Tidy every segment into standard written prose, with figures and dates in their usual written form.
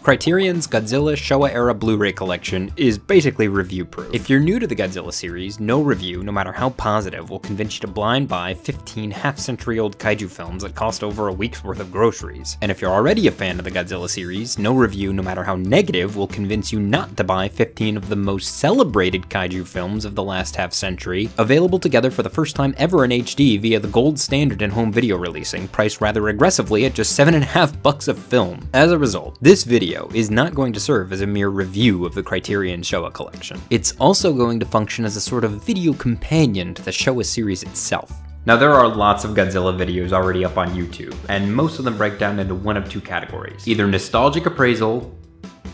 Criterion's Godzilla Showa-era Blu-ray collection is basically review-proof. If you're new to the Godzilla series, no review, no matter how positive, will convince you to blind buy 15 half-century-old kaiju films that cost over a week's worth of groceries. And if you're already a fan of the Godzilla series, no review, no matter how negative, will convince you not to buy 15 of the most celebrated kaiju films of the last half-century, available together for the first time ever in HD via the gold standard in home video releasing, priced rather aggressively at just $7.50 a film. As a result, this video is not going to serve as a mere review of the Criterion Showa collection. It's also going to function as a sort of video companion to the Showa series itself. Now, there are lots of Godzilla videos already up on YouTube, and most of them break down into one of two categories: either nostalgic appraisal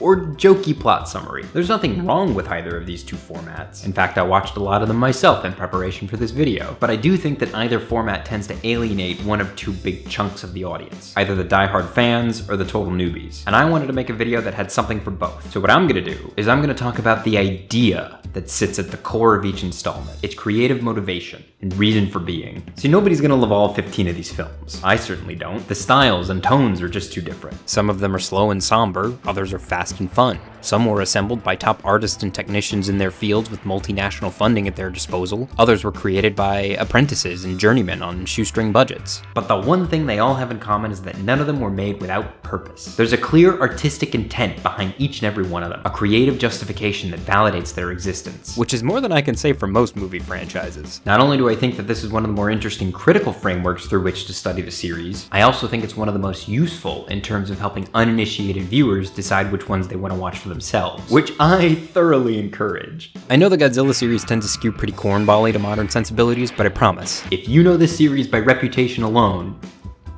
or jokey plot summary. There's nothing wrong with either of these two formats. In fact, I watched a lot of them myself in preparation for this video, but I do think that either format tends to alienate one of two big chunks of the audience, either the diehard fans or the total newbies. And I wanted to make a video that had something for both. So what I'm gonna do is I'm gonna talk about the idea that sits at the core of each installment, its creative motivation and reason for being. See, nobody's gonna love all 15 of these films. I certainly don't. The styles and tones are just too different. Some of them are slow and somber, others are fast and fun. Some were assembled by top artists and technicians in their fields with multinational funding at their disposal. Others were created by apprentices and journeymen on shoestring budgets. But the one thing they all have in common is that none of them were made without purpose. There's a clear artistic intent behind each and every one of them, a creative justification that validates their existence, which is more than I can say for most movie franchises. Not only do I think that this is one of the more interesting critical frameworks through which to study the series, I also think it's one of the most useful in terms of helping uninitiated viewers decide which ones they want to watch for themselves, which I thoroughly encourage. I know the Godzilla series tends to skew pretty cornbally to modern sensibilities, but I promise, if you know this series by reputation alone,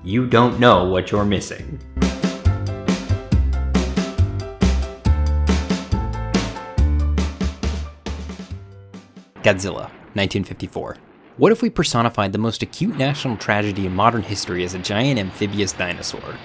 you don't know what you're missing. Godzilla, 1954. What if we personified the most acute national tragedy in modern history as a giant amphibious dinosaur?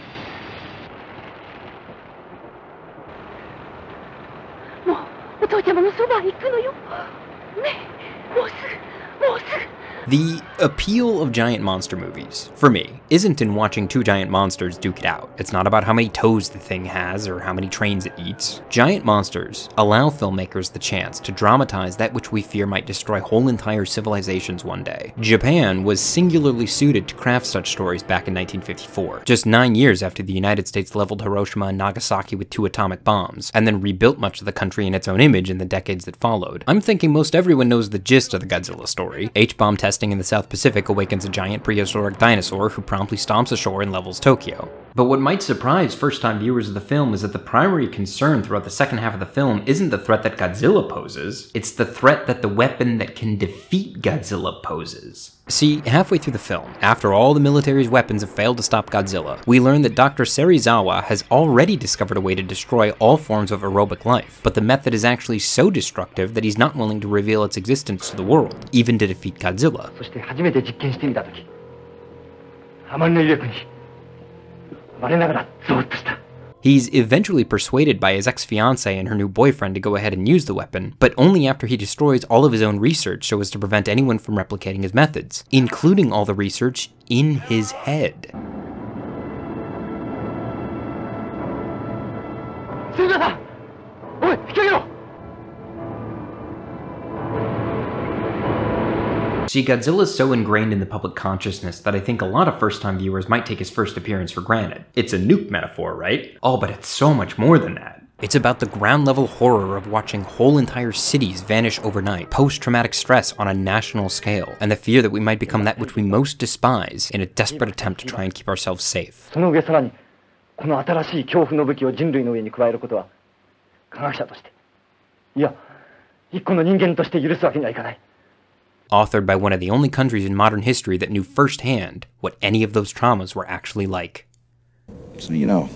The appeal of giant monster movies, for me, isn't in watching two giant monsters duke it out. It's not about how many toes the thing has or how many trains it eats. Giant monsters allow filmmakers the chance to dramatize that which we fear might destroy whole entire civilizations one day. Japan was singularly suited to craft such stories back in 1954, just 9 years after the United States leveled Hiroshima and Nagasaki with 2 atomic bombs, and then rebuilt much of the country in its own image in the decades that followed. I'm thinking most everyone knows the gist of the Godzilla story. H-bomb testing in the South Pacific awakens a giant prehistoric dinosaur who promptly stomps ashore and levels Tokyo. But what might surprise first-time viewers of the film is that the primary concern throughout the second half of the film isn't the threat that Godzilla poses, it's the threat that the weapon that can defeat Godzilla poses. See, halfway through the film, after all the military's weapons have failed to stop Godzilla, we learn that Dr. Serizawa has already discovered a way to destroy all forms of aerobic life, but the method is actually so destructive that he's not willing to reveal its existence to the world, even to defeat Godzilla. He's eventually persuaded by his ex-fiancée and her new boyfriend to go ahead and use the weapon, but only after he destroys all of his own research so as to prevent anyone from replicating his methods, including all the research in his head. See, Godzilla's so ingrained in the public consciousness that I think a lot of first-time viewers might take his first appearance for granted. It's a nuke metaphor, right? Oh, but it's so much more than that. It's about the ground-level horror of watching whole entire cities vanish overnight, post-traumatic stress on a national scale, and the fear that we might become that which we most despise in a desperate attempt to try and keep ourselves safe. Authored by one of the only countries in modern history that knew firsthand what any of those traumas were actually like. So, you know,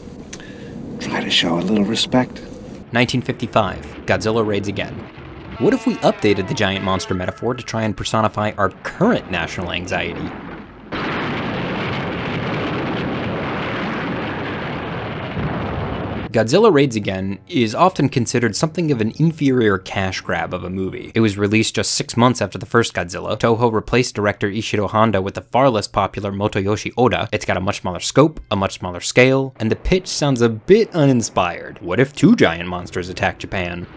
try to show a little respect. 1955, Godzilla raids again. What if we updated the giant monster metaphor to try and personify our current national anxiety? Godzilla Raids Again is often considered something of an inferior cash grab of a movie. It was released just 6 months after the first Godzilla. Toho replaced director Ishiro Honda with the far less popular Motoyoshi Oda. It's got a much smaller scope, a much smaller scale, and the pitch sounds a bit uninspired. What if 2 giant monsters attack Japan?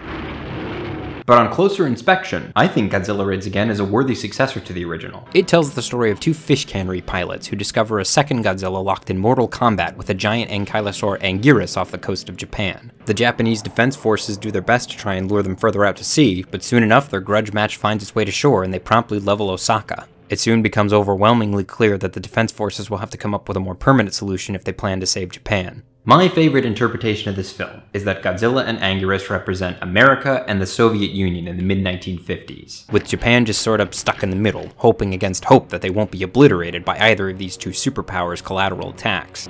But on closer inspection, I think Godzilla Raids Again is a worthy successor to the original. It tells the story of 2 fish cannery pilots who discover a second Godzilla locked in mortal combat with a giant ankylosaur Anguirus off the coast of Japan. The Japanese defense forces do their best to try and lure them further out to sea, but soon enough their grudge match finds its way to shore and they promptly level Osaka. It soon becomes overwhelmingly clear that the defense forces will have to come up with a more permanent solution if they plan to save Japan. My favorite interpretation of this film is that Godzilla and Anguirus represent America and the Soviet Union in the mid-1950s, with Japan just sort of stuck in the middle, hoping against hope that they won't be obliterated by either of these 2 superpowers' collateral attacks.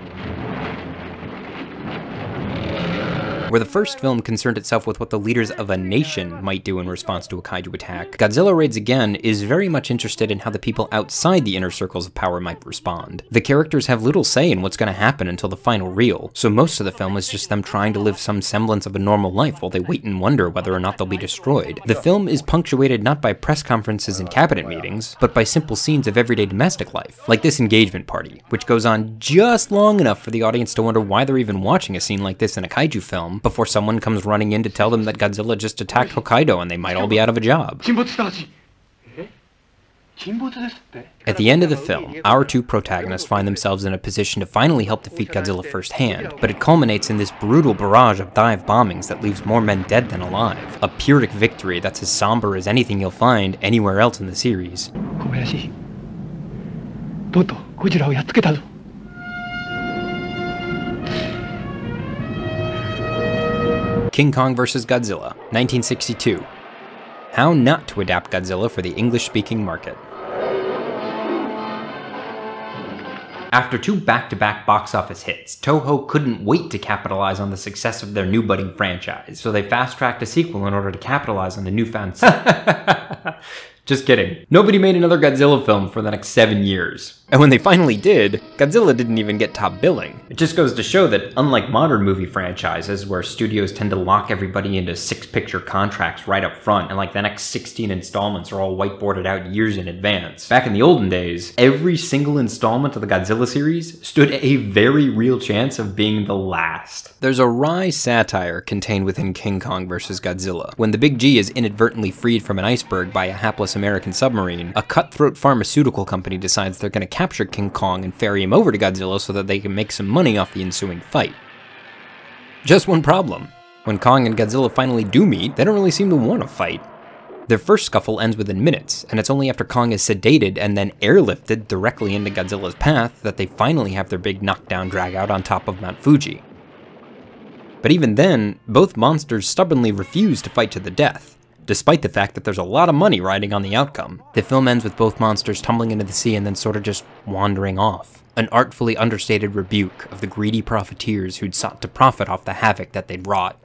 Where the first film concerned itself with what the leaders of a nation might do in response to a kaiju attack, Godzilla Raids Again is very much interested in how the people outside the inner circles of power might respond. The characters have little say in what's going to happen until the final reel, so most of the film is just them trying to live some semblance of a normal life while they wait and wonder whether or not they'll be destroyed. The film is punctuated not by press conferences and cabinet meetings, but by simple scenes of everyday domestic life, like this engagement party, which goes on just long enough for the audience to wonder why they're even watching a scene like this in a kaiju film, before someone comes running in to tell them that Godzilla just attacked Hokkaido and they might all be out of a job. At the end of the film, our 2 protagonists find themselves in a position to finally help defeat Godzilla firsthand, but it culminates in this brutal barrage of dive bombings that leaves more men dead than alive. A Pyrrhic victory that's as somber as anything you'll find anywhere else in the series. King Kong vs. Godzilla, 1962. How not to adapt Godzilla for the English-speaking market. After 2 back-to-back box office hits, Toho couldn't wait to capitalize on the success of their new budding franchise, so they fast-tracked a sequel in order to capitalize on the newfound Just kidding. Nobody made another Godzilla film for the next 7 years. And when they finally did, Godzilla didn't even get top billing. It just goes to show that unlike modern movie franchises, where studios tend to lock everybody into 6-picture contracts right up front, and like the next 16 installments are all whiteboarded out years in advance. Back in the olden days, every single installment of the Godzilla series stood a very real chance of being the last. There's a wry satire contained within King Kong vs. Godzilla. When the Big G is inadvertently freed from an iceberg by a hapless American submarine, a cutthroat pharmaceutical company decides they're going to capture King Kong and ferry him over to Godzilla so that they can make some money off the ensuing fight. Just one problem. When Kong and Godzilla finally do meet, they don't really seem to want to fight. Their first scuffle ends within minutes, and it's only after Kong is sedated and then airlifted directly into Godzilla's path that they finally have their big knockdown dragout on top of Mount Fuji. But even then, both monsters stubbornly refuse to fight to the death, despite the fact that there's a lot of money riding on the outcome. The film ends with both monsters tumbling into the sea and then sort of just wandering off. An artfully understated rebuke of the greedy profiteers who'd sought to profit off the havoc that they'd wrought.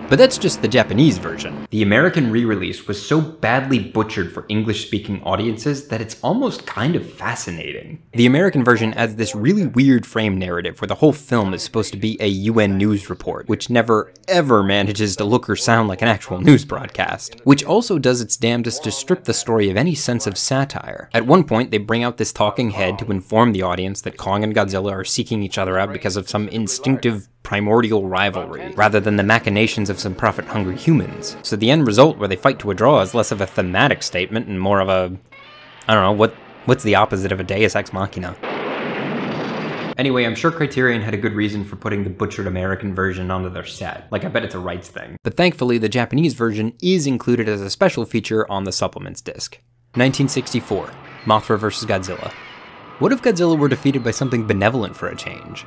But that's just the Japanese version. The American re-release was so badly butchered for English-speaking audiences that it's almost kind of fascinating. The American version adds this really weird frame narrative where the whole film is supposed to be a UN news report, which never ever manages to look or sound like an actual news broadcast, which also does its damnedest to strip the story of any sense of satire. At one point, they bring out this talking head to inform the audience that Kong and Godzilla are seeking each other out because of some instinctive primordial rivalry, rather than the machinations of some profit-hungry humans. So the end result where they fight to a draw is less of a thematic statement and more of a, I don't know, what's the opposite of a deus ex machina? Anyway, I'm sure Criterion had a good reason for putting the butchered American version onto their set. Like, I bet it's a rights thing. But thankfully, the Japanese version is included as a special feature on the supplements disc. 1964, Mothra vs. Godzilla. What if Godzilla were defeated by something benevolent for a change?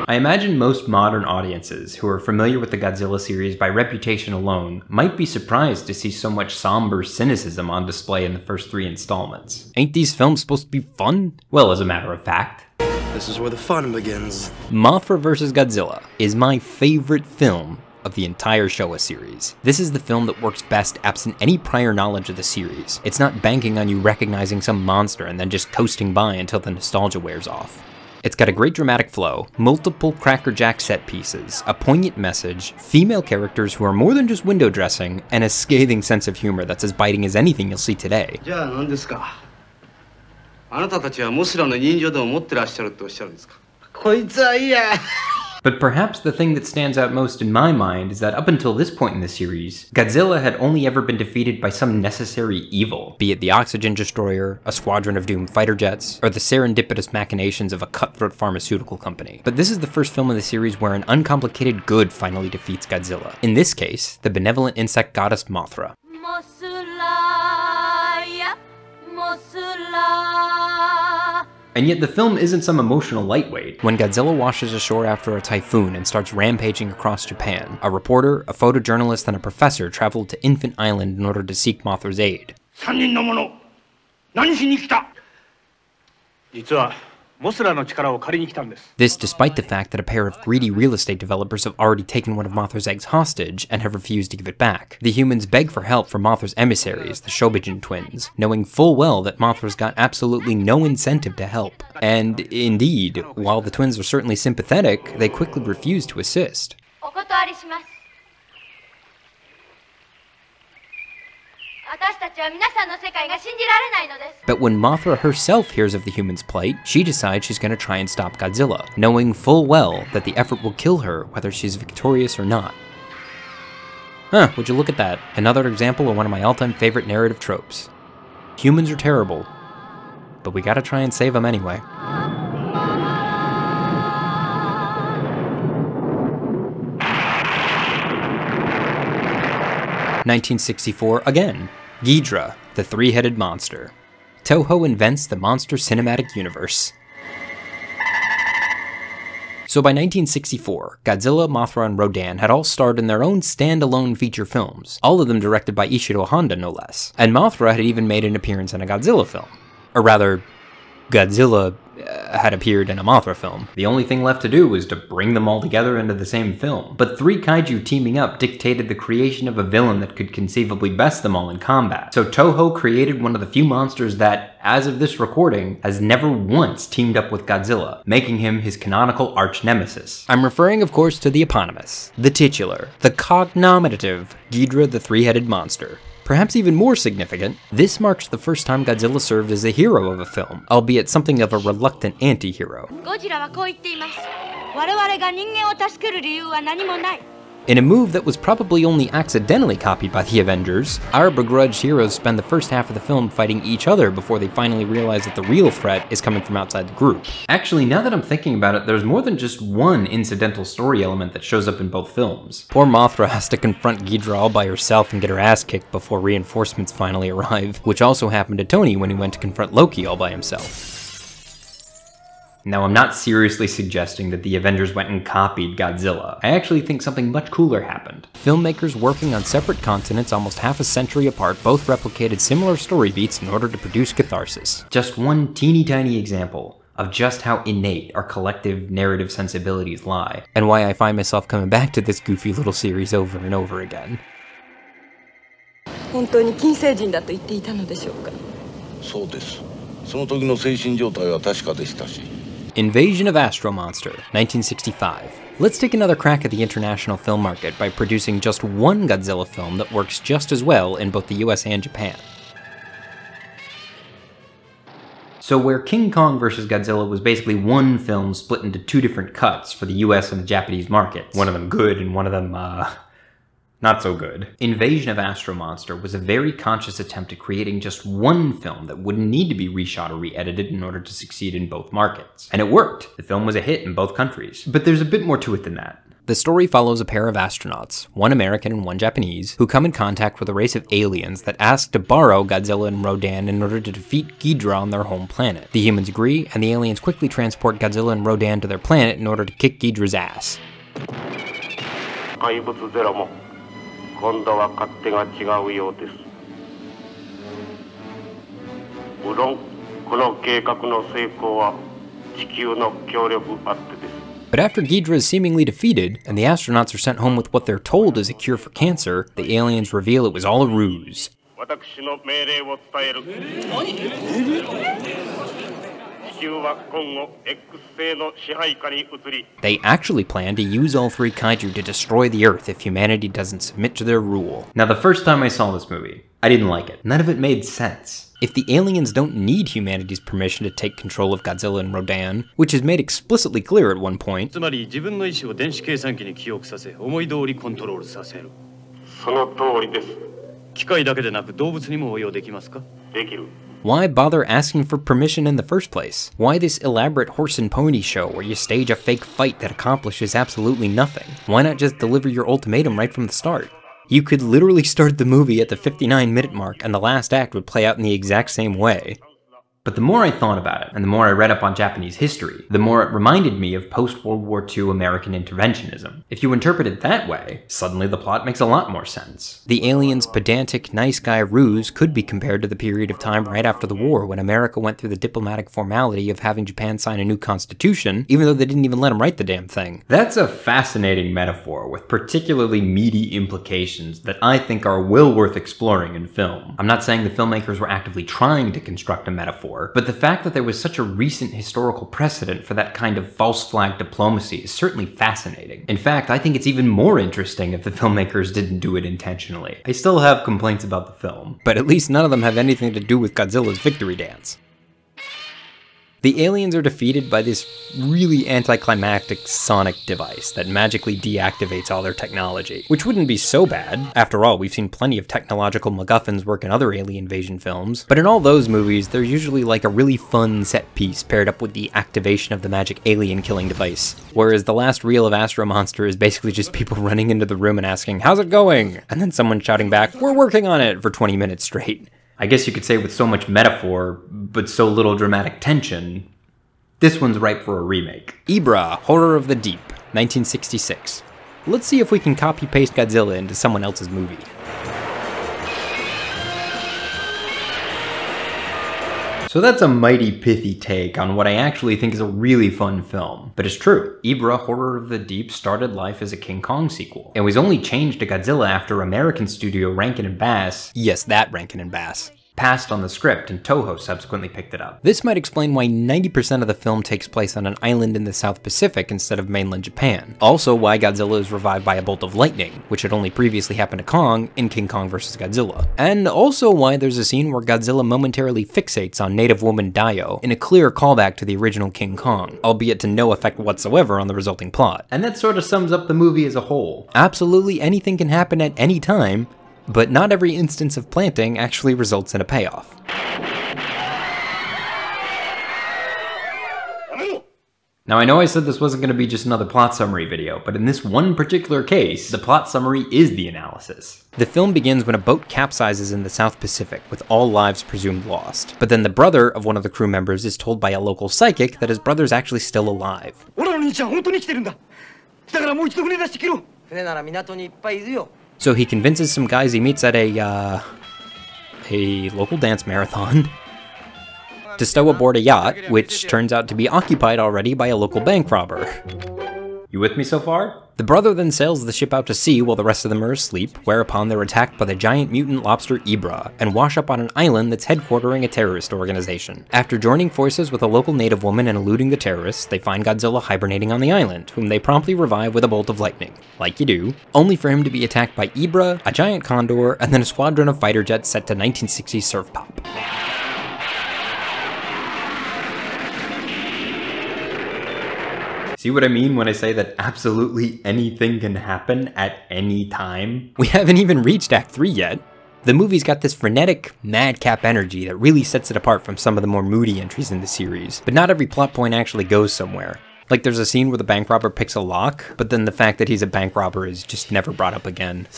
I imagine most modern audiences who are familiar with the Godzilla series by reputation alone might be surprised to see so much somber cynicism on display in the first 3 installments. Ain't these films supposed to be fun? Well, as a matter of fact, this is where the fun begins. Mothra vs. Godzilla is my favorite film of the entire Showa series. This is the film that works best absent any prior knowledge of the series. It's not banking on you recognizing some monster and then just coasting by until the nostalgia wears off. It's got a great dramatic flow, multiple crackerjack set pieces, a poignant message, female characters who are more than just window dressing, and a scathing sense of humor that's as biting as anything you'll see today. But perhaps the thing that stands out most in my mind is that up until this point in the series, Godzilla had only ever been defeated by some necessary evil, be it the oxygen destroyer, a squadron of doomed fighter jets, or the serendipitous machinations of a cutthroat pharmaceutical company. But this is the first film in the series where an uncomplicated good finally defeats Godzilla. In this case, the benevolent insect goddess Mothra. And yet the film isn't some emotional lightweight. When Godzilla washes ashore after a typhoon and starts rampaging across Japan, a reporter, a photojournalist, and a professor traveled to Infant Island in order to seek Mothra's aid. This despite the fact that a pair of greedy real estate developers have already taken one of Mothra's eggs hostage and have refused to give it back. The humans beg for help from Mothra's emissaries, the Shobijin twins, knowing full well that Mothra's got absolutely no incentive to help. And indeed, while the twins are certainly sympathetic, they quickly refuse to assist. But when Mothra herself hears of the humans' plight, she decides she's going to try and stop Godzilla, knowing full well that the effort will kill her whether she's victorious or not. Huh, would you look at that? Another example of one of my all-time favorite narrative tropes. Humans are terrible, but we gotta try and save them anyway. (1964) again. Deidre, the three-headed monster. Toho invents the monster cinematic universe. So by 1964, Godzilla, Mothra, and Rodan had all starred in their own standalone feature films, all of them directed by Ishiro Honda no less. And Mothra had even made an appearance in a Godzilla film. Or rather, Godzilla had appeared in a Mothra film. The only thing left to do was to bring them all together into the same film. But three kaiju teaming up dictated the creation of a villain that could conceivably best them all in combat. So Toho created one of the few monsters that, as of this recording, has never once teamed up with Godzilla, making him his canonical arch-nemesis. I'm referring, of course, to the eponymous, the titular, the cognominative Deidre the three-headed monster. Perhaps even more significant, this marks the first time Godzilla served as a hero of a film, albeit something of a reluctant anti-hero. In a move that was probably only accidentally copied by the Avengers, our begrudged heroes spend the first half of the film fighting each other before they finally realize that the real threat is coming from outside the group. Actually, now that I'm thinking about it, there's more than just one incidental story element that shows up in both films. Poor Mothra has to confront Deidre all by herself and get her ass kicked before reinforcements finally arrive, which also happened to Tony when he went to confront Loki all by himself. Now, I'm not seriously suggesting that the Avengers went and copied Godzilla. I actually think something much cooler happened. Filmmakers working on separate continents almost half a century apart both replicated similar story beats in order to produce catharsis. Just one teeny tiny example of just how innate our collective narrative sensibilities lie, and why I find myself coming back to this goofy little series over and over again. Invasion of Astro Monster, 1965. Let's take another crack at the international film market by producing just one Godzilla film that works just as well in both the US and Japan. So where King Kong vs. Godzilla was basically one film split into two different cuts for the US and the Japanese markets, one of them good and one of them, not so good. Invasion of Astro Monster was a very conscious attempt at creating just one film that wouldn't need to be reshot or re-edited in order to succeed in both markets. And it worked! The film was a hit in both countries. But there's a bit more to it than that. The story follows a pair of astronauts, one American and one Japanese, who come in contact with a race of aliens that ask to borrow Godzilla and Rodan in order to defeat Deidre on their home planet. The humans agree, and the aliens quickly transport Godzilla and Rodan to their planet in order to kick Deidre's ass. But But after Deidre is seemingly defeated, and the astronauts are sent home with what they're told is a cure for cancer, the aliens reveal it was all a ruse. They actually plan to use all three kaiju to destroy the Earth if humanity doesn't submit to their rule. Now, the first time I saw this movie, I didn't like it. None of it made sense. If the aliens don't need humanity's permission to take control of Godzilla and Rodan, which is made explicitly clear at one point, why bother asking for permission in the first place? Why this elaborate horse and pony show where you stage a fake fight that accomplishes absolutely nothing? Why not just deliver your ultimatum right from the start? You could literally start the movie at the 59-minute mark and the last act would play out in the exact same way. But the more I thought about it, and the more I read up on Japanese history, the more it reminded me of post-World War II American interventionism. If you interpret it that way, suddenly the plot makes a lot more sense. The aliens' pedantic, nice guy ruse could be compared to the period of time right after the war when America went through the diplomatic formality of having Japan sign a new constitution, even though they didn't even let them write the damn thing. That's a fascinating metaphor with particularly meaty implications that I think are well worth exploring in film. I'm not saying the filmmakers were actively trying to construct a metaphor, but the fact that there was such a recent historical precedent for that kind of false flag diplomacy is certainly fascinating. In fact, I think it's even more interesting if the filmmakers didn't do it intentionally. I still have complaints about the film, but at least none of them have anything to do with Godzilla's victory dance. The aliens are defeated by this really anticlimactic sonic device that magically deactivates all their technology, which wouldn't be so bad. After all, we've seen plenty of technological MacGuffins work in other alien invasion films, but in all those movies, they're usually like a really fun set piece paired up with the activation of the magic alien killing device. Whereas the last reel of Astro Monster is basically just people running into the room and asking, "How's it going?" And then someone shouting back, "We're working on it," for 20 minutes straight. I guess you could say with so much metaphor, but so little dramatic tension, this one's ripe for a remake. Ibrahim, Horror of the Deep, 1966. Let's see if we can copy-paste Godzilla into someone else's movie. So that's a mighty pithy take on what I actually think is a really fun film. But it's true, Ibrahim, Horror of the Deep started life as a King Kong sequel. It was only changed to Godzilla after American studio Rankin & Bass, yes, that Rankin & Bass, passed on the script, and Toho subsequently picked it up. This might explain why 90% of the film takes place on an island in the South Pacific instead of mainland Japan. Also why Godzilla is revived by a bolt of lightning, which had only previously happened to Kong in King Kong vs. Godzilla. And also why there's a scene where Godzilla momentarily fixates on native woman Dio, in a clear callback to the original King Kong, albeit to no effect whatsoever on the resulting plot. And that sort of sums up the movie as a whole. Absolutely anything can happen at any time, but not every instance of planting actually results in a payoff. Now I know I said this wasn't going to be just another plot summary video, but in this one particular case, the plot summary is the analysis. The film begins when a boat capsizes in the South Pacific, with all lives presumed lost. But then the brother of one of the crew members is told by a local psychic that his brother's actually still alive. So he convinces some guys he meets at a local dance marathon to stow aboard a yacht, which turns out to be occupied already by a local bank robber. You with me so far? The brother then sails the ship out to sea while the rest of them are asleep, whereupon they're attacked by the giant mutant lobster Ibrahim, and wash up on an island that's headquartering a terrorist organization. After joining forces with a local native woman and eluding the terrorists, they find Godzilla hibernating on the island, whom they promptly revive with a bolt of lightning, like you do, only for him to be attacked by Ibrahim, a giant condor, and then a squadron of fighter jets set to 1960s surf pop. See what I mean when I say that absolutely anything can happen at any time? We haven't even reached Act 3 yet. The movie's got this frenetic, madcap energy that really sets it apart from some of the more moody entries in the series, but not every plot point actually goes somewhere. Like there's a scene where the bank robber picks a lock, but then the fact that he's a bank robber is just never brought up again.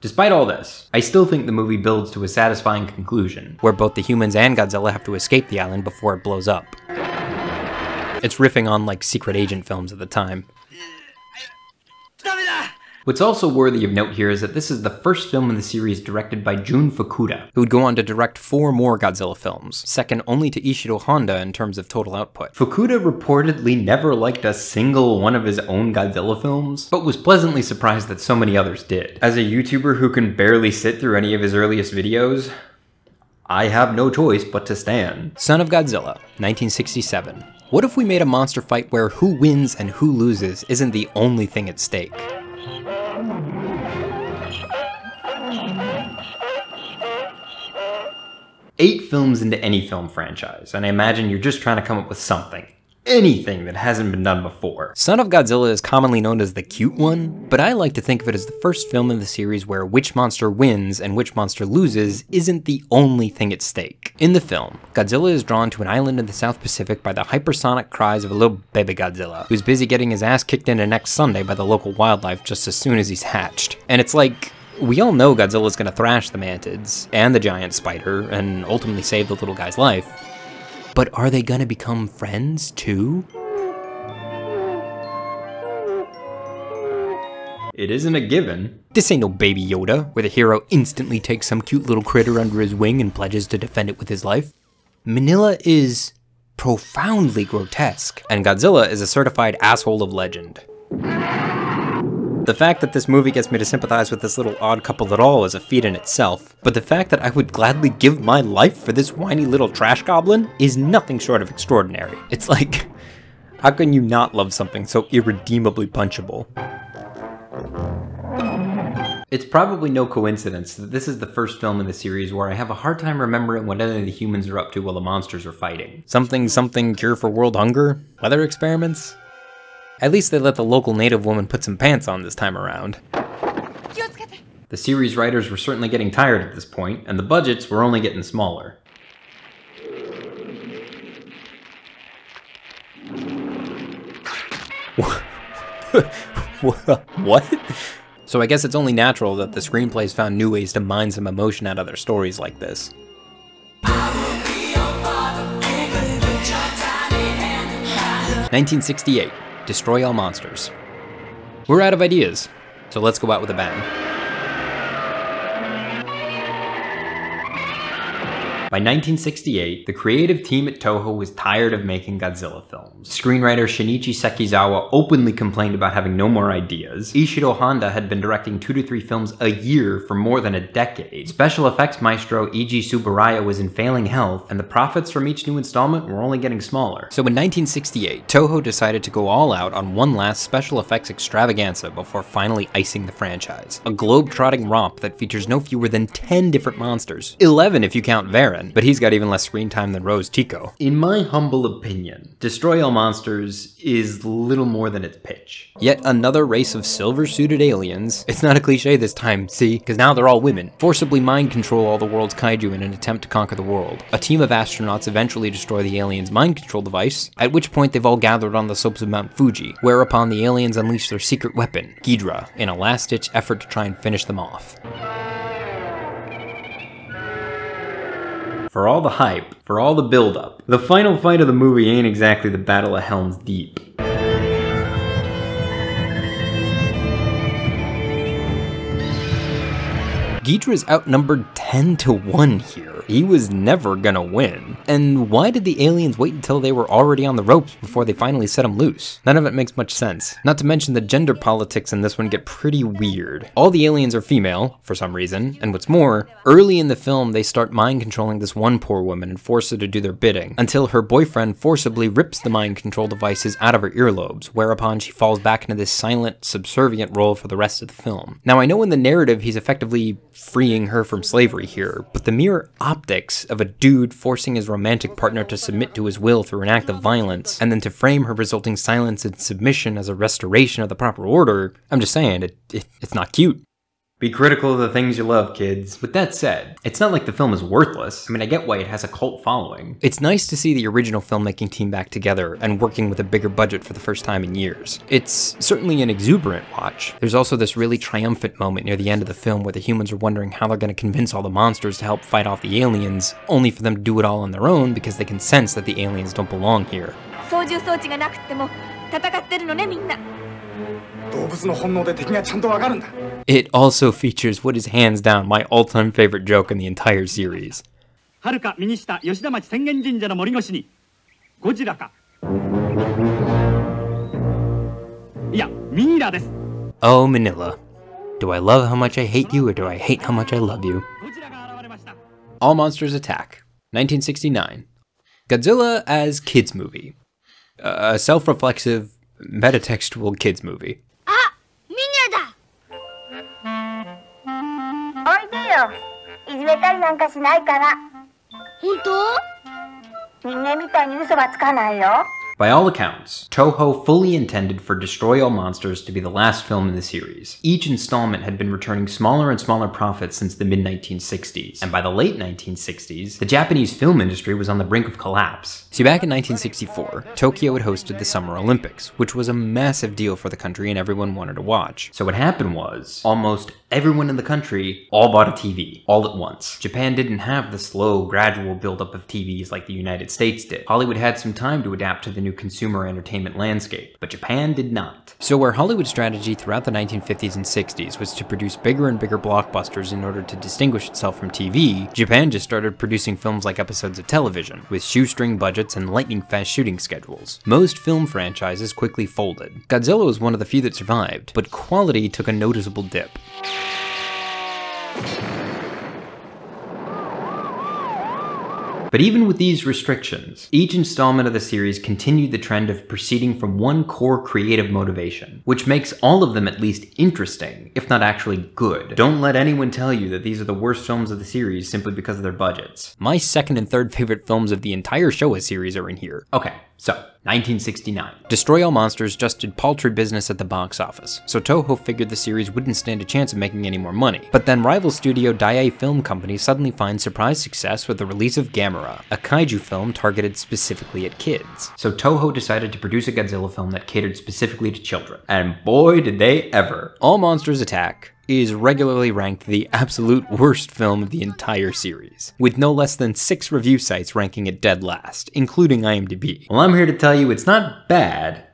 Despite all this, I still think the movie builds to a satisfying conclusion, where both the humans and Godzilla have to escape the island before it blows up. It's riffing on like secret agent films at the time. What's also worthy of note here is that this is the first film in the series directed by Jun Fukuda, who would go on to direct 4 more Godzilla films, second only to Ishiro Honda in terms of total output. Fukuda reportedly never liked a single one of his own Godzilla films, but was pleasantly surprised that so many others did. As a YouTuber who can barely sit through any of his earliest videos, I have no choice but to stand. Son of Godzilla, 1967. What if we made a monster fight where who wins and who loses isn't the only thing at stake? Eight films into any film franchise, and I imagine you're just trying to come up with something. Anything that hasn't been done before. Son of Godzilla is commonly known as the cute one, but I like to think of it as the first film in the series where which monster wins and which monster loses isn't the only thing at stake. In the film, Godzilla is drawn to an island in the South Pacific by the hypersonic cries of a little baby Godzilla, who's busy getting his ass kicked into next Sunday by the local wildlife just as soon as he's hatched. And it's like, we all know Godzilla's gonna thrash the mantids, and the giant spider, and ultimately save the little guy's life. But are they gonna become friends too? It isn't a given. This ain't no Baby Yoda, where the hero instantly takes some cute little critter under his wing and pledges to defend it with his life. Manila is profoundly grotesque, and Godzilla is a certified asshole of legend. The fact that this movie gets me to sympathize with this little odd couple at all is a feat in itself, but the fact that I would gladly give my life for this whiny little trash goblin is nothing short of extraordinary. It's like, how can you not love something so irredeemably punchable? It's probably no coincidence that this is the first film in the series where I have a hard time remembering what any of the humans are up to while the monsters are fighting. Something cure for world hunger? Weather experiments? At least they let the local native woman put some pants on this time around. The series writers were certainly getting tired at this point, and the budgets were only getting smaller. What? So I guess it's only natural that the screenplays found new ways to mine some emotion out of their stories like this. 1968. Destroy all monsters. We're out of ideas, so let's go out with a bang. By 1968, the creative team at Toho was tired of making Godzilla films. Screenwriter Shinichi Sekizawa openly complained about having no more ideas. Ishiro Honda had been directing 2 to 3 films a year for more than a decade. Special effects maestro Eiji Tsuburaya was in failing health, and the profits from each new installment were only getting smaller. So in 1968, Toho decided to go all out on one last special effects extravaganza before finally icing the franchise. A globe-trotting romp that features no fewer than 10 different monsters. 11 if you count Varan, but he's got even less screen time than Rose Tico. In my humble opinion, Destroy All Monsters is little more than its pitch. Yet another race of silver-suited aliens, it's not a cliche this time, see, because now they're all women, forcibly mind control all the world's kaiju in an attempt to conquer the world. A team of astronauts eventually destroy the aliens' mind control device, at which point they've all gathered on the slopes of Mount Fuji, whereupon the aliens unleash their secret weapon, Deidre, in a last-ditch effort to try and finish them off. For all the hype, for all the build-up, the final fight of the movie ain't exactly the Battle of Helm's Deep. Deidre's outnumbered 10 to 1 here. He was never gonna win. And why did the aliens wait until they were already on the ropes before they finally set him loose? None of it makes much sense. Not to mention the gender politics in this one get pretty weird. All the aliens are female, for some reason, and what's more, early in the film they start mind controlling this one poor woman and force her to do their bidding, until her boyfriend forcibly rips the mind control devices out of her earlobes, whereupon she falls back into this silent, subservient role for the rest of the film. Now I know in the narrative he's effectively freeing her from slavery here, but the mere optics of a dude forcing his romantic partner to submit to his will through an act of violence, and then to frame her resulting silence and submission as a restoration of the proper order, I'm just saying, it's not cute. Be critical of the things you love, kids. With that said, it's not like the film is worthless. I mean, I get why it has a cult following. It's nice to see the original filmmaking team back together and working with a bigger budget for the first time in years. It's certainly an exuberant watch. There's also this really triumphant moment near the end of the film where the humans are wondering how they're going to convince all the monsters to help fight off the aliens, only for them to do it all on their own because they can sense that the aliens don't belong here. ど It also features what is hands down my all-time favorite joke in the entire series. Oh, Manila. Do I love how much I hate you, or do I hate how much I love you? All Monsters Attack, 1969. Godzilla as kids movie. A self-reflexive, metatextual kids movie. By all accounts, Toho fully intended for Destroy All Monsters to be the last film in the series. Each installment had been returning smaller and smaller profits since the mid-1960s, and by the late 1960s, the Japanese film industry was on the brink of collapse. See, back in 1964, Tokyo had hosted the Summer Olympics, which was a massive deal for the country and everyone wanted to watch. So what happened was, almost everyone in the country all bought a TV, all at once. Japan didn't have the slow, gradual buildup of TVs like the United States did. Hollywood had some time to adapt to the new consumer entertainment landscape, but Japan did not. So where Hollywood's strategy throughout the 1950s and 60s was to produce bigger and bigger blockbusters in order to distinguish itself from TV, Japan just started producing films like episodes of television, with shoestring budgets and lightning-fast shooting schedules. Most film franchises quickly folded. Godzilla was one of the few that survived, but quality took a noticeable dip. But even with these restrictions, each installment of the series continued the trend of proceeding from one core creative motivation, which makes all of them at least interesting, if not actually good. Don't let anyone tell you that these are the worst films of the series simply because of their budgets. My second and third favorite films of the entire Showa series are in here. Okay, so 1969. Destroy All Monsters just did paltry business at the box office, so Toho figured the series wouldn't stand a chance of making any more money. But then rival studio Daiei Film Company suddenly finds surprise success with the release of Gamera, a kaiju film targeted specifically at kids. So Toho decided to produce a Godzilla film that catered specifically to children. And boy did they ever. All Monsters Attack is regularly ranked the absolute worst film of the entire series, with no less than 6 review sites ranking it dead last, including IMDb. Well, I'm here to tell you it's not bad,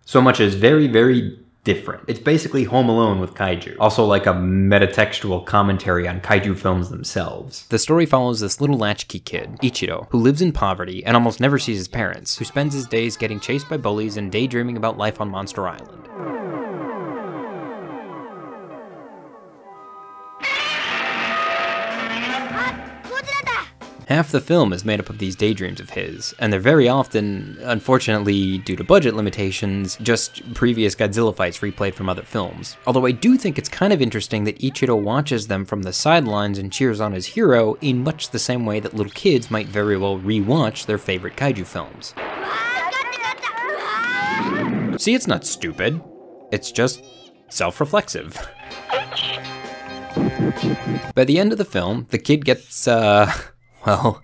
so much as very, very different. It's basically Home Alone with kaiju. Also like a metatextual commentary on kaiju films themselves. The story follows this little latchkey kid, Ichiro, who lives in poverty and almost never sees his parents, who spends his days getting chased by bullies and daydreaming about life on Monster Island. Half the film is made up of these daydreams of his, and they're very often, unfortunately due to budget limitations, just previous Godzilla fights replayed from other films. Although I do think it's kind of interesting that Ichiro watches them from the sidelines and cheers on his hero in much the same way that little kids might very well re-watch their favorite kaiju films. See, it's not stupid. It's just self-reflexive. By the end of the film, the kid gets, well,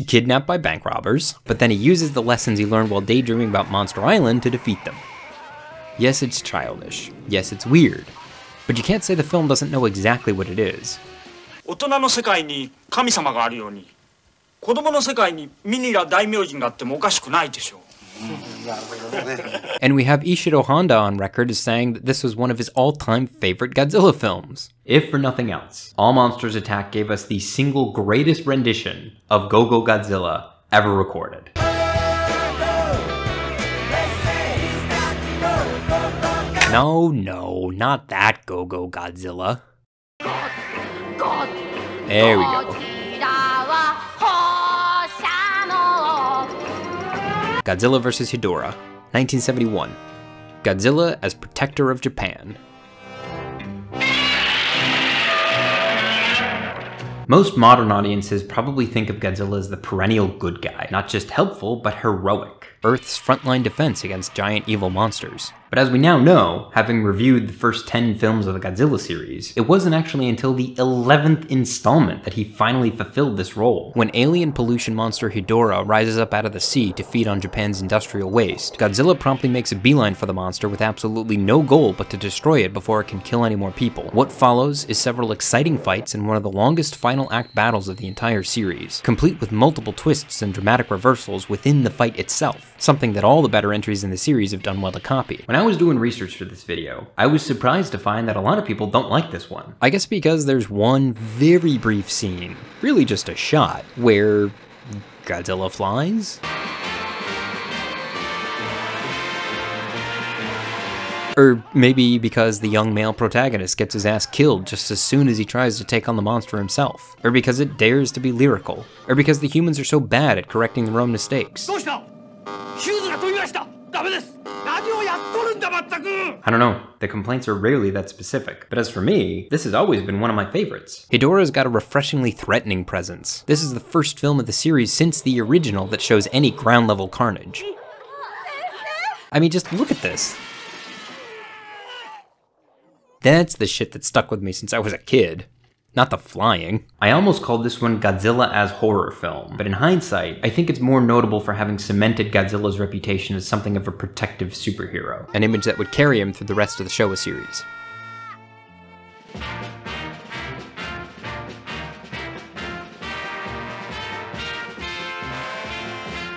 kidnapped by bank robbers, but then he uses the lessons he learned while daydreaming about Monster Island to defeat them. Yes, it's childish. Yes, it's weird. But you can't say the film doesn't know exactly what it is. And we have Ishiro Honda on record as saying that this was one of his all-time favorite Godzilla films. If for nothing else, All Monsters Attack gave us the single greatest rendition of Go Go Godzilla ever recorded. No, not that Go Go Godzilla. There we go. Godzilla vs. Hedorah, 1971. Godzilla as protector of Japan. Most modern audiences probably think of Godzilla as the perennial good guy, not just helpful, but heroic. Earth's frontline defense against giant evil monsters. But as we now know, having reviewed the first 10 films of the Godzilla series, it wasn't actually until the 11th installment that he finally fulfilled this role. When alien pollution monster Hedorah rises up out of the sea to feed on Japan's industrial waste, Godzilla promptly makes a beeline for the monster with absolutely no goal but to destroy it before it can kill any more people. What follows is several exciting fights and one of the longest final act battles of the entire series, complete with multiple twists and dramatic reversals within the fight itself, something that all the better entries in the series have done well to copy. When I was doing research for this video, I was surprised to find that a lot of people don't like this one. I guess because there's one very brief scene, really just a shot, where Godzilla flies? Or maybe because the young male protagonist gets his ass killed just as soon as he tries to take on the monster himself. Or because it dares to be lyrical. Or because the humans are so bad at correcting their own mistakes. I don't know, the complaints are rarely that specific, but as for me, this has always been one of my favorites. Hedorah's got a refreshingly threatening presence. This is the first film of the series since the original that shows any ground-level carnage. I mean, just look at this. That's the shit that stuck with me since I was a kid. Not the flying. I almost called this one Godzilla as horror film, but in hindsight, I think it's more notable for having cemented Godzilla's reputation as something of a protective superhero, an image that would carry him through the rest of the Showa series.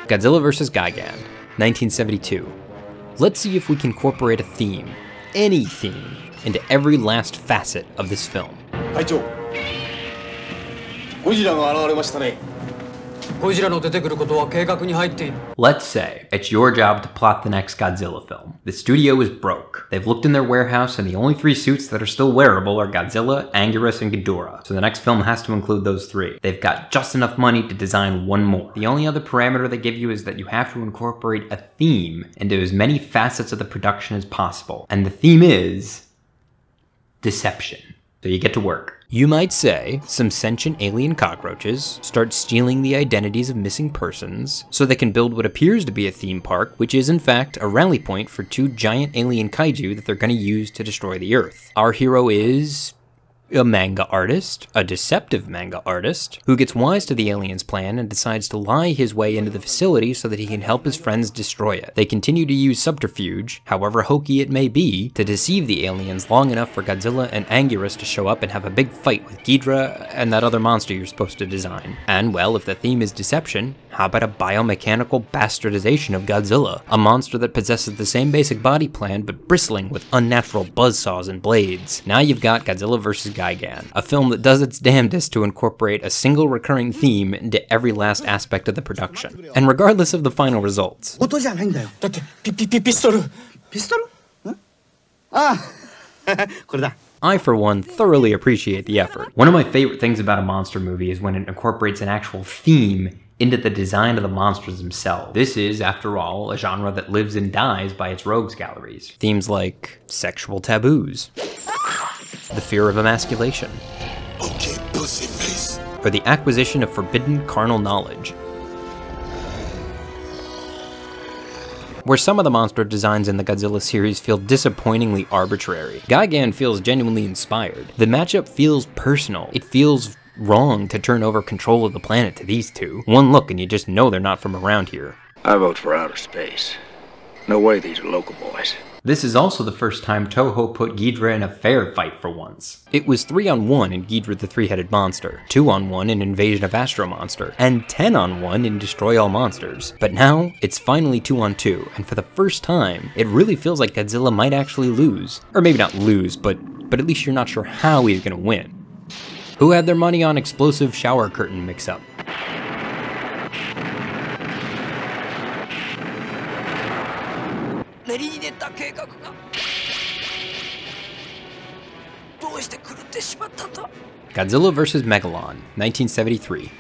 Godzilla vs. Gigan, 1972. Let's see if we can incorporate a theme, any theme, into every last facet of this film. Let's say it's your job to plot the next Godzilla film. The studio is broke. They've looked in their warehouse and the only 3 suits that are still wearable are Godzilla, Anguirus, and Hedorah. So the next film has to include those 3. They've got just enough money to design one more. The only other parameter they give you is that you have to incorporate a theme into as many facets of the production as possible. And the theme is deception. So you get to work. You might say some sentient alien cockroaches start stealing the identities of missing persons so they can build what appears to be a theme park, which is in fact a rally point for 2 giant alien kaiju that they're going to use to destroy the Earth. Our hero is a manga artist, a deceptive manga artist, who gets wise to the aliens' plan and decides to lie his way into the facility so that he can help his friends destroy it. They continue to use subterfuge, however hokey it may be, to deceive the aliens long enough for Godzilla and Anguirus to show up and have a big fight with Deidre and that other monster you're supposed to design. And well, if the theme is deception, how about a biomechanical bastardization of Godzilla, a monster that possesses the same basic body plan but bristling with unnatural buzzsaws and blades. Now you've got Godzilla vs. Gigan, a film that does its damnedest to incorporate a single recurring theme into every last aspect of the production. And regardless of the final results. I, for one, thoroughly appreciate the effort. One of my favorite things about a monster movie is when it incorporates an actual theme into the design of the monsters themselves. This is, after all, a genre that lives and dies by its rogues galleries. Themes like sexual taboos, the fear of emasculation, okay, pussy face, or the acquisition of forbidden carnal knowledge. Where some of the monster designs in the Godzilla series feel disappointingly arbitrary, Gigan feels genuinely inspired. The matchup feels personal. It feels wrong to turn over control of the planet to these 2. One look and you just know they're not from around here. I vote for outer space. No way these are local boys. This is also the first time Toho put Deidre in a fair fight for once. It was 3-on-1 in Deidre the Three-Headed Monster, 2-on-1 in Invasion of Astro Monster, and 10-on-1 in Destroy All Monsters. But now, it's finally 2-on-2, and for the first time, it really feels like Godzilla might actually lose. Or maybe not lose, but at least you're not sure how he's gonna win. Who had their money on explosive shower curtain mix-up? Godzilla vs. Megalon, 1973.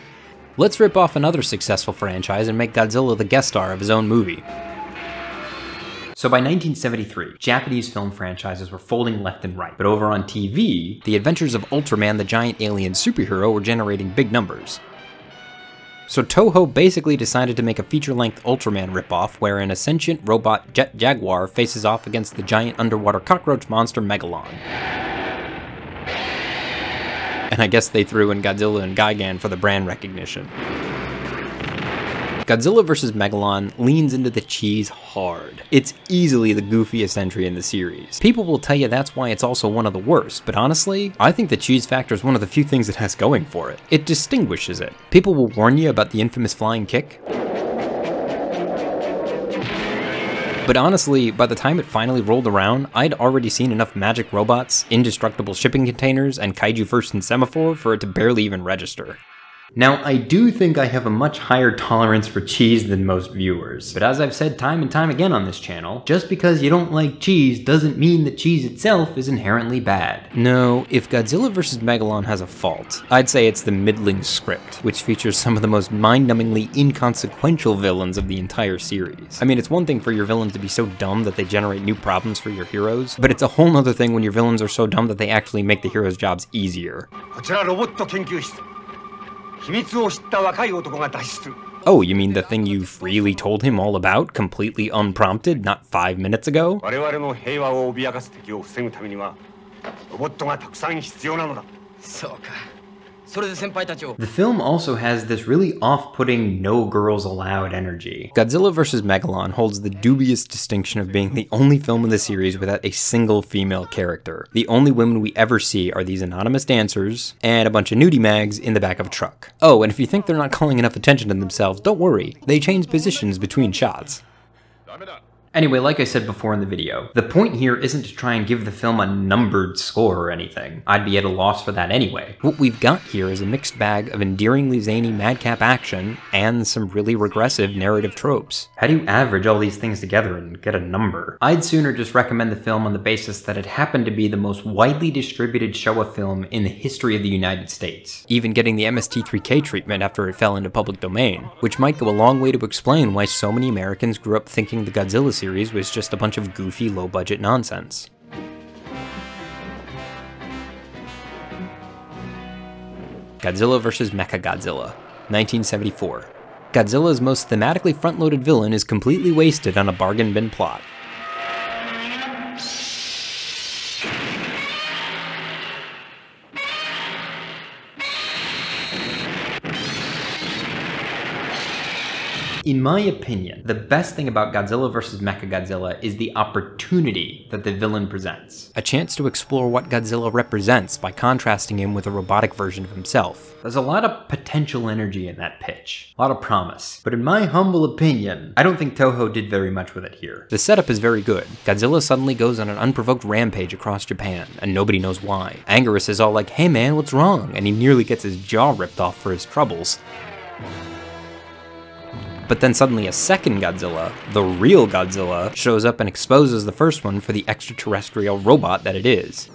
Let's rip off another successful franchise and make Godzilla the guest star of his own movie. So by 1973, Japanese film franchises were folding left and right, but over on TV, the adventures of Ultraman the giant alien superhero were generating big numbers. So Toho basically decided to make a feature-length Ultraman ripoff wherein a sentient robot jet jaguar faces off against the giant underwater cockroach monster Megalon. And I guess they threw in Godzilla and Gigan for the brand recognition. Godzilla vs. Megalon leans into the cheese hard. It's easily the goofiest entry in the series. People will tell you that's why it's also one of the worst, but honestly, I think the cheese factor is one of the few things it has going for it. It distinguishes it. People will warn you about the infamous flying kick. But honestly, by the time it finally rolled around, I'd already seen enough magic robots, indestructible shipping containers, and kaiju first in Semaphore for it to barely even register. Now, I do think I have a much higher tolerance for cheese than most viewers, but as I've said time and time again on this channel, just because you don't like cheese doesn't mean that cheese itself is inherently bad. No, if Godzilla vs. Megalon has a fault, I'd say it's the middling script, which features some of the most mind-numbingly inconsequential villains of the entire series. I mean, it's one thing for your villains to be so dumb that they generate new problems for your heroes, but it's a whole nother thing when your villains are so dumb that they actually make the heroes' jobs easier. Oh, you mean the thing you freely told him all about, completely unprompted, not 5 minutes ago? The film also has this really off-putting no girls allowed energy. Godzilla vs. Megalon holds the dubious distinction of being the only film in the series without a single female character. The only women we ever see are these anonymous dancers and a bunch of nudie mags in the back of a truck. Oh, and if you think they're not calling enough attention to themselves, don't worry, they change positions between shots. Anyway, like I said before in the video, the point here isn't to try and give the film a numbered score or anything. I'd be at a loss for that anyway. What we've got here is a mixed bag of endearingly zany madcap action and some really regressive narrative tropes. How do you average all these things together and get a number? I'd sooner just recommend the film on the basis that it happened to be the most widely distributed Showa film in the history of the United States, even getting the MST3K treatment after it fell into public domain, which might go a long way to explain why so many Americans grew up thinking the Godzilla series was just a bunch of goofy, low-budget nonsense. Godzilla vs. Mechagodzilla, 1974. Godzilla's most thematically front-loaded villain is completely wasted on a bargain bin plot. In my opinion, the best thing about Godzilla vs. Mechagodzilla is the opportunity that the villain presents. A chance to explore what Godzilla represents by contrasting him with a robotic version of himself. There's a lot of potential energy in that pitch, a lot of promise, but in my humble opinion, I don't think Toho did very much with it here. The setup is very good. Godzilla suddenly goes on an unprovoked rampage across Japan, and nobody knows why. Anguirus is all like, "Hey man, what's wrong?" and he nearly gets his jaw ripped off for his troubles. But then suddenly a second Godzilla, the real Godzilla, shows up and exposes the first one for the extraterrestrial robot that it is.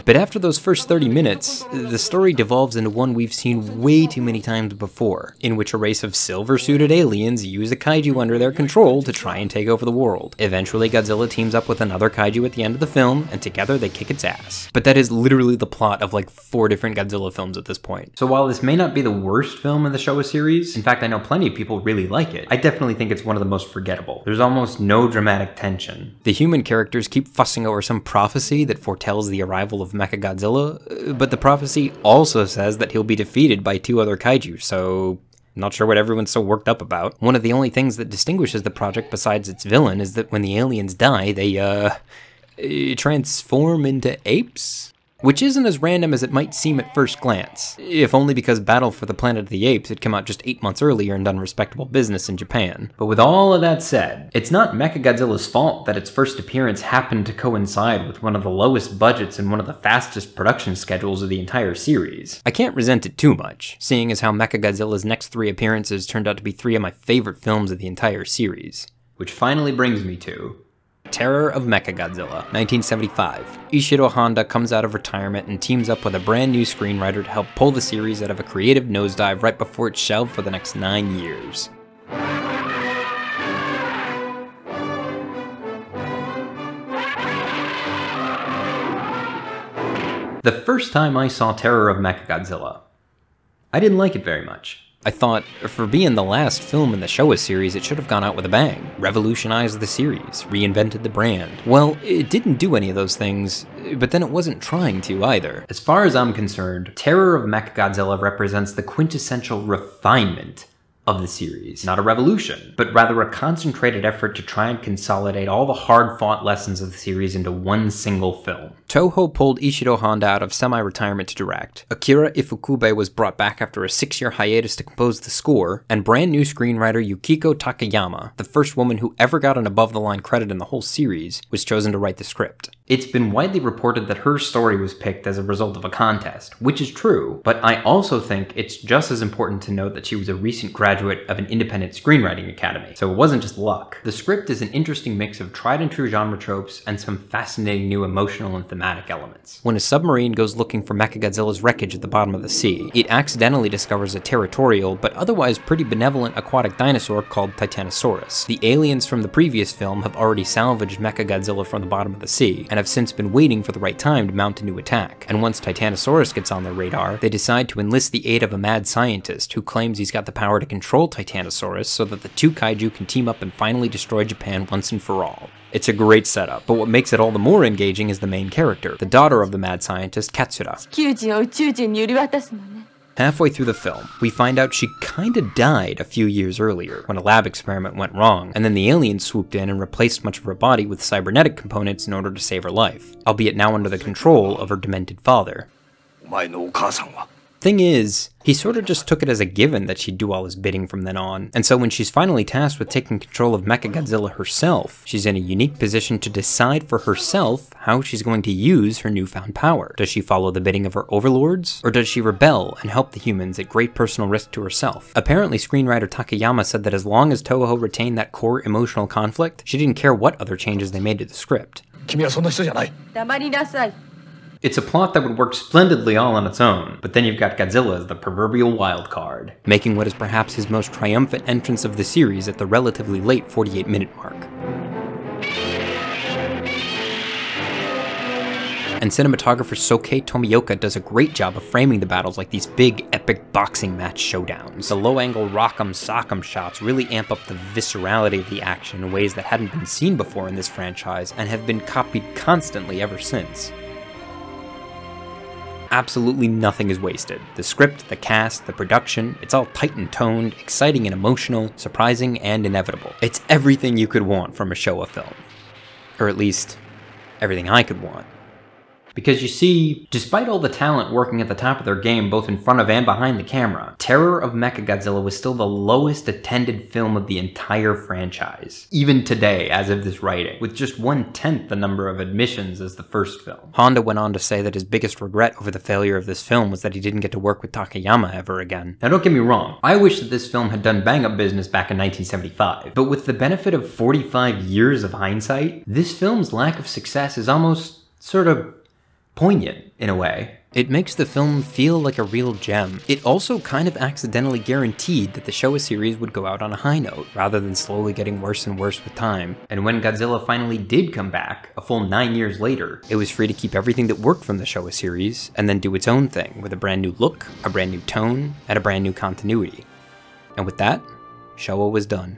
But after those first 30 minutes, the story devolves into one we've seen way too many times before, in which a race of silver-suited aliens use a kaiju under their control to try and take over the world. Eventually, Godzilla teams up with another kaiju at the end of the film, and together they kick its ass. But that is literally the plot of like 4 different Godzilla films at this point. So while this may not be the worst film in the Showa series, in fact I know plenty of people really like it, I definitely think it's one of the most forgettable. There's almost no dramatic tension. The human characters keep fussing over some prophecy that foretells the arrival of Mechagodzilla, but the prophecy also says that he'll be defeated by 2 other kaiju, so not sure what everyone's so worked up about. One of the only things that distinguishes the project besides its villain is that when the aliens die, they transform into apes? Which isn't as random as it might seem at first glance, if only because Battle for the Planet of the Apes had come out just 8 months earlier and done respectable business in Japan. But with all of that said, it's not Mechagodzilla's fault that its first appearance happened to coincide with one of the lowest budgets and one of the fastest production schedules of the entire series. I can't resent it too much, seeing as how Mechagodzilla's next 3 appearances turned out to be 3 of my favorite films of the entire series. Which finally brings me to Terror of Mechagodzilla, 1975. Ishiro Honda comes out of retirement and teams up with a brand new screenwriter to help pull the series out of a creative nosedive right before it's shelved for the next 9 years. The first time I saw Terror of Mechagodzilla, I didn't like it very much. I thought, for being the last film in the Showa series, it should have gone out with a bang, revolutionized the series, reinvented the brand. Well, it didn't do any of those things, but then it wasn't trying to either. As far as I'm concerned, Terror of Mechagodzilla represents the quintessential refinement of the series. Not a revolution, but rather a concentrated effort to try and consolidate all the hard-fought lessons of the series into one single film. Toho pulled Ishiro Honda out of semi-retirement to direct. Akira Ifukube was brought back after a 6-year hiatus to compose the score, and brand new screenwriter Yukiko Takayama, the first woman who ever got an above-the-line credit in the whole series, was chosen to write the script. It's been widely reported that her story was picked as a result of a contest, which is true, but I also think it's just as important to note that she was a recent graduate of an independent screenwriting academy, so it wasn't just luck. The script is an interesting mix of tried and true genre tropes and some fascinating new emotional and thematic elements. When a submarine goes looking for Mechagodzilla's wreckage at the bottom of the sea, it accidentally discovers a territorial but otherwise pretty benevolent aquatic dinosaur called Titanosaurus. The aliens from the previous film have already salvaged Mechagodzilla from the bottom of the sea, and have since been waiting for the right time to mount a new attack. And once Titanosaurus gets on their radar, they decide to enlist the aid of a mad scientist who claims he's got the power to control Titanosaurus so that the two kaiju can team up and finally destroy Japan once and for all. It's a great setup, but what makes it all the more engaging is the main character, the daughter of the mad scientist, Katsura. Halfway through the film, we find out she kinda died a few years earlier, when a lab experiment went wrong, and then the aliens swooped in and replaced much of her body with cybernetic components in order to save her life, albeit now under the control of her demented father. Thing is, he sort of just took it as a given that she'd do all his bidding from then on, and so when she's finally tasked with taking control of Mechagodzilla herself, she's in a unique position to decide for herself how she's going to use her newfound power. Does she follow the bidding of her overlords, or does she rebel and help the humans at great personal risk to herself? Apparently, screenwriter Takayama said that as long as Toho retained that core emotional conflict, she didn't care what other changes they made to the script. It's a plot that would work splendidly all on its own, but then you've got Godzilla as the proverbial wild card, making what is perhaps his most triumphant entrance of the series at the relatively late 48-minute mark. And cinematographer Soke Tomioka does a great job of framing the battles like these big, epic boxing match showdowns. The low-angle rock'em sock'em shots really amp up the viscerality of the action in ways that hadn't been seen before in this franchise, and have been copied constantly ever since. Absolutely nothing is wasted. The script, the cast, the production, it's all tight and toned, exciting and emotional, surprising and inevitable. It's everything you could want from a Showa film. Or at least, everything I could want. Because you see, despite all the talent working at the top of their game both in front of and behind the camera, Terror of Mechagodzilla was still the lowest attended film of the entire franchise. Even today, as of this writing, with just 1/10 the number of admissions as the first film. Honda went on to say that his biggest regret over the failure of this film was that he didn't get to work with Takayama ever again. Now don't get me wrong, I wish that this film had done bang-up business back in 1975, but with the benefit of 45 years of hindsight, this film's lack of success is almost sort of poignant, in a way. It makes the film feel like a real gem. It also kind of accidentally guaranteed that the Showa series would go out on a high note, rather than slowly getting worse and worse with time. And when Godzilla finally did come back, a full 9 years later, it was free to keep everything that worked from the Showa series, and then do its own thing, with a brand new look, a brand new tone, and a brand new continuity. And with that, Showa was done.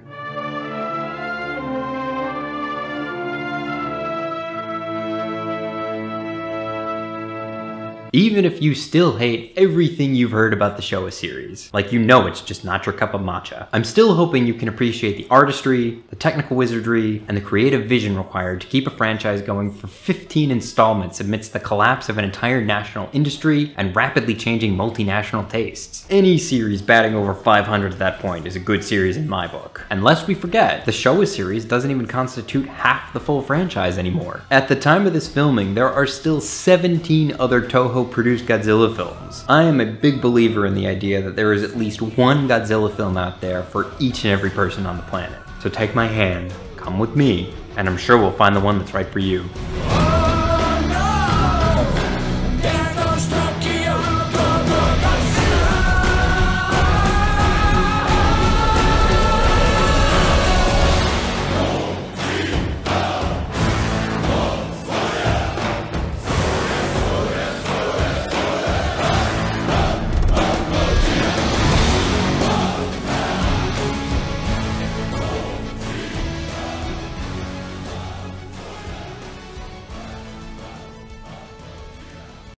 Even if you still hate everything you've heard about the Showa series, like you know it's just not your cup of matcha, I'm still hoping you can appreciate the artistry, the technical wizardry, and the creative vision required to keep a franchise going for 15 installments amidst the collapse of an entire national industry and rapidly changing multinational tastes. Any series batting over 500 at that point is a good series in my book. And lest we forget, the Showa series doesn't even constitute half the full franchise anymore. At the time of this filming, there are still 17 other Toho produced Godzilla films. I am a big believer in the idea that there is at least one Godzilla film out there for each and every person on the planet. So take my hand, come with me, and I'm sure we'll find the one that's right for you.